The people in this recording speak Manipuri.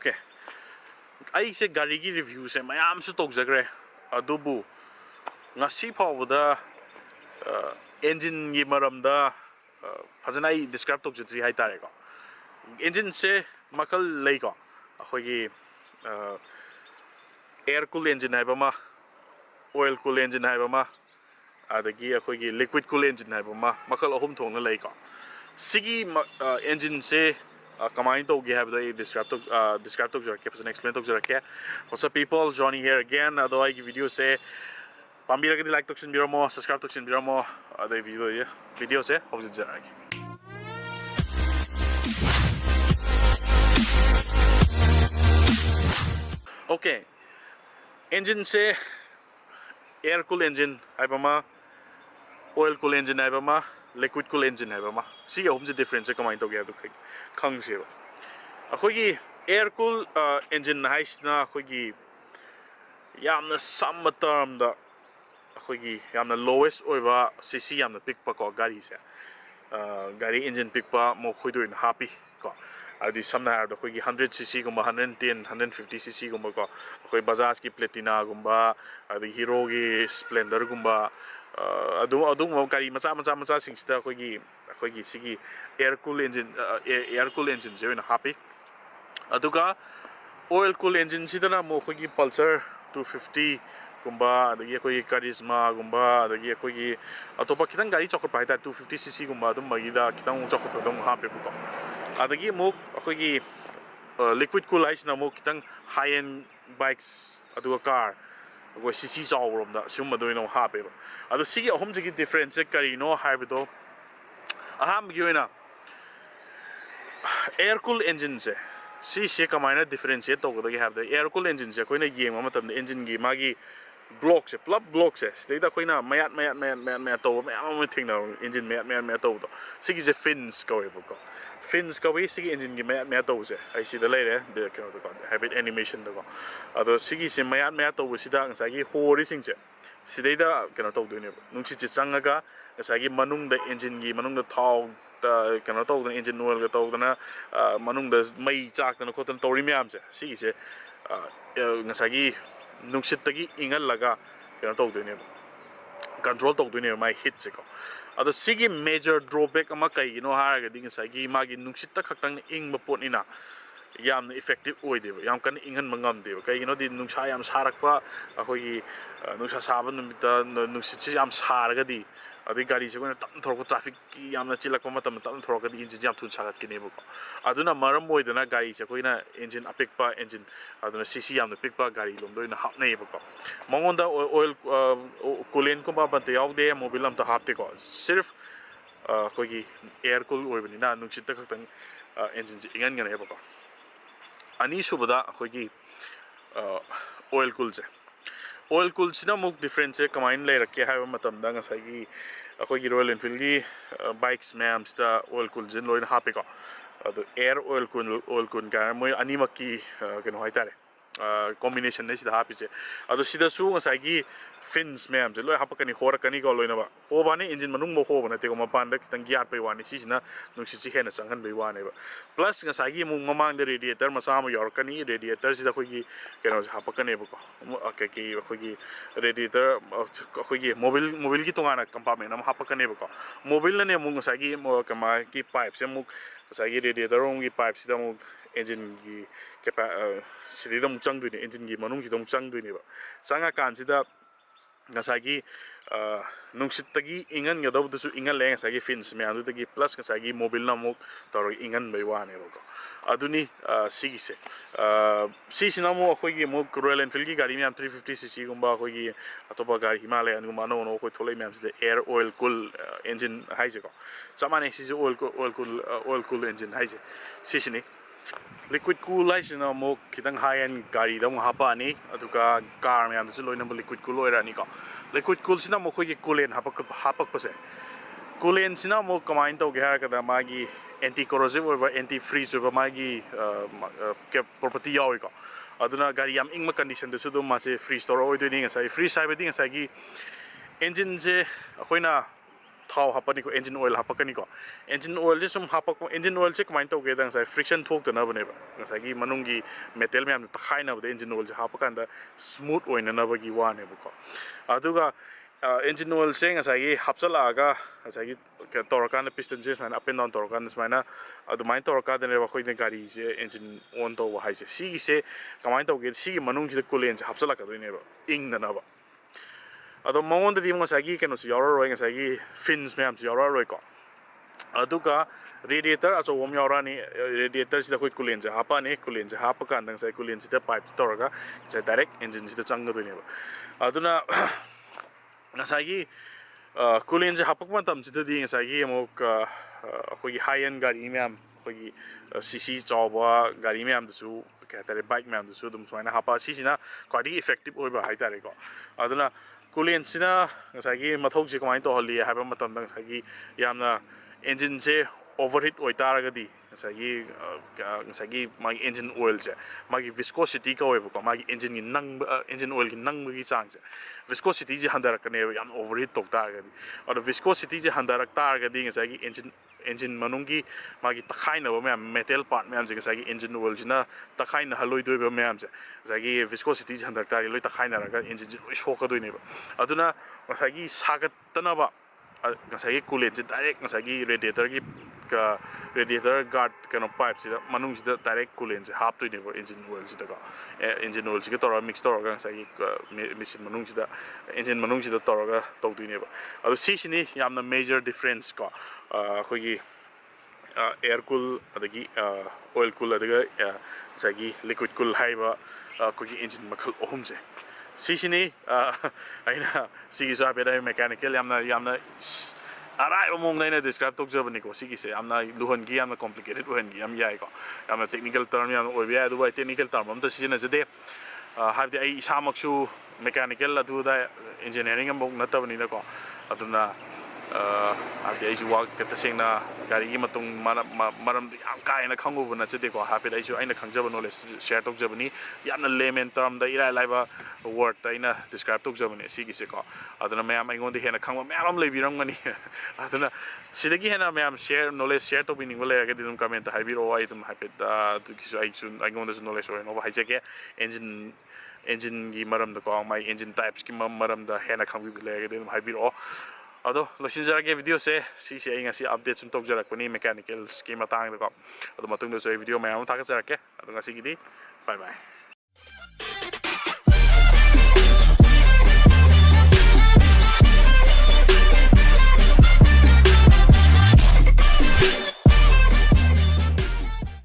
Okay. I say gari gi review se mayam su tokjagre adubu ngasi phawda engine gi maramda fazana I describe tokjatri hai tare ko engine se makal lei ko akhoi gi air cool engine hai bama oil cool engine hai bama adagi akhoi gi liquid cool engine hai bama makal ahum thongna lei ko sigi engine se Kamain to have the describe to explain to what's up people, Johnny here again. Although I give video say Pambira ke like to biro subscribe to biro mo the video se how is it okay engine se air cool engine hai bama oil cool engine hai bama liquid cool engine hai bama see how the difference Kamain to have to khang se akhoi air cool engine haisna akhoi yamna some term da akhoi yamna lowest oiba cc yamna pick pa ko gari se gari engine pick pa mo khoidu in happy ko adi samna har da akhoi 100cc gumba 110 150cc gumba ko akhoi bajaj ki platina gumba adi hero gi splendor gumba adu gari macha singsta akhoi sigi air cool engine je na happy aduga oil cool engine sidana mo khoi pulsar 250 gumba adagi khoi charisma gumba adagi khoi atopa kitang gari chokot pai ta 250cc gumba dum magida kitang chokot dum ha pe ko adagi mo khoi liquid cool ice na mo kitang high end bikes aduga car go cc sawrom da sum do no ha pe adu sigi ahom jigi difference kari no haibido aham gyoina air cool engine se si kamaina differentiate to have the air cool engine se koina yeng ma matam engine gi magi block se plug block se steida koina mayat to ma thing na engine mayat to sigi se fins ko ko fins ko wi sigi engine gi mayat to se I see the later the habit animation to ado sigi se mayat to sida ngasagi hori sing se sidaida kana to do ne nungsi chi changaga ngasagi manung da engine gi manung da thau kana to the engine oil to na manung da mai chak na khotan tori myam se sigi se ngasagi nungsit tagi ingal laga kana to do ne control to do ne mai hit se ko ado sigi major drawback ama kai no haraga ding sagi magi nungsit ta khaktang ing mapot ina yam effective oide yam kan ingan mangam de kai no di nungsa yam sarakpa akhoi nungsa saban numita nungsit yam saraga di adi gari se ko tam thorko traffic ki yamna chilak ma tam thorko di engine jam thun sagat kine bu aduna maram moidana gari se koina engine apikpa engine aduna cc yamna pikpa gari lom doina hapnei bu ko mongonda oil coolant ko ba bante yaude mobile am ta hapte ko sirf kogi air cool oibani na nungsit ta khaktan engine ingan ngane bu ko ani subada kogi oil cool se oil cool sina muk difference se kamain le rakke ha matam da ngasai gi akhoi Royal Enfield gi bikes ma'am sta oil cool jin loin hape ko adu air oil cool ga moi ani makki keno hai tare combination ne sida hapi se adu sida su ngasai gi fins ma'am je loi hapakani hor kani ko loina ba o bani engine manung mo ho bana te ko mapan da kitang gyat pe wani sisina nungsi si hena sangan be wani ba plus ngasai gi mung mamang de radiator masa mo yor kani radiator sida khoi gi keno hapakani ba ko ki khoi gi radiator khoi gi mobile gi tongana compartment am hapakani ba ko mobile ne mung ngasai gi mo kama ki pipe se mung ngasai gi radiator ong gi pipe sida mung engine gi kepa sida mung chang du ni engine gi manung gi dong chang du ni ba sanga kan sida ngasagi nungsit tagi ingan nga daw su ingan le ngasagi fins me anu tagi plus ngasagi mobile na muk toro ingan bai wane ko aduni sigi se sisi na mo khoi gi muk Royal Enfield gi gari me am 350cc gumba khoi gi atoba gari Himalayan gumba no khoi tholai me am de air oil cool engine haise ko samane sisi oil cool engine haise sisi ni liquid cool license na mo kitang high end gari dong hapa ni aduka car me am su loina liquid cool oira ni ko liquid cool sina mo khoi coolant hapak pase coolant sina mo combine to ge ha ka magi anti corrosive or anti freeze or magi property yawi ko aduna gari yam ingma condition de su do ma se freeze to oi do ni ngai freeze sai be ding sai gi engine je akoina thau hapani ko engine oil hapakani ko engine oil je sum hapak engine oil che kamain to ge dang sai friction thok to na bane ba sai gi manungi metal me am ta khaina ba engine oil je hapakan da smooth oina na ba gi wa ne ba ko aduga engine oil se nga sai gi hapsala ga sai gi torkan piston je man up and down torkan smaina adu main torka de ne ba khoi ne gari je engine on to wa hai se si gi se kamain to ge si gi manung ji coolant je hapsala ka do ne ba ing na ba ado mawon da di mo sagi keno si yoro roi sagi fins me am si yoro roi ko aduga radiator aso wom yora ni radiator sida koi coolant ja hapa ne coolant ja hapa kan dang sai coolant sida pipe toraga sai direct engine sida changa do ne ba aduna sagi coolant ja hapa man tam sida di sagi mo ka koi high end gari me am koi cc chawa gari me am su ka tare bike me am su dum soina hapa cc na kwadi effective oi ba hai tare ko aduna coolant sina ngasagi mathok je kamai to holi haba matam dang sagi yamna engine se overheat oi taragadi ngasagi magi engine oil je magi viscosity ka oibo ko magi engine gi nang engine oil gi nang gi chang je viscosity je handarak ne yam overheat tok taragadi or viscosity je handarak taragadi ngasagi engine manungi magi takhaina ba metal part me am je ngasagi engine oil jina takhaina haloi doi ba me am je ngasagi viscosity je handarak tar loi takhaina raga engine je loi shoka doi ne ba aduna ngasagi sagat tana ba ngasagi coolant je direct ngasagi radiator gi ka radiator guard kano pipe sida manung sida direct coolant je hap doi ne ba engine oil sida ka engine oil sida tora mix tora ga ngasagi machine manung sida engine manung sida tora ga tau doi ne ba adu si sini yamna major difference ko khoi air cool adagi oil cool adaga sagi liquid cool haiba khoi engine makhal ohum je si sini aina sigi so apeda mechanical yamna arai omong naina describe tok jabani ko sigi se yamna luhan gi yamna complicated luhan gi yam yai ko yamna technical term yamna oibi adu bai technical term am to sina jade habdi ai isamaksu mechanical adu da engineering am bok natabani na ko aduna habdi ai ju wak kata sengna gari gi matung maram yam kai na khangu buna chede ko habdi ai ju aina khangjaba knowledge share tok jabani yamna layman term da ira laiba word ta ina describe tok jabani sigi se ko aduna mayam ai ngon de hena khangwa mayam leibiram ngani aduna sidagi hena mayam share knowledge share to bining wala ga dum comment ha biro ai dum habit to kisu ai sun ai ngon de knowledge oi no ba hai jeke engine gi maram da ko mai engine types ki maram da hena khangbi le ga dum ha biro ado losin jarage video se si ai ngasi update sum tok jarak pani mechanical scheme matang da ko ado matung do so video mayam thak jarake ado ngasi gidi bye bye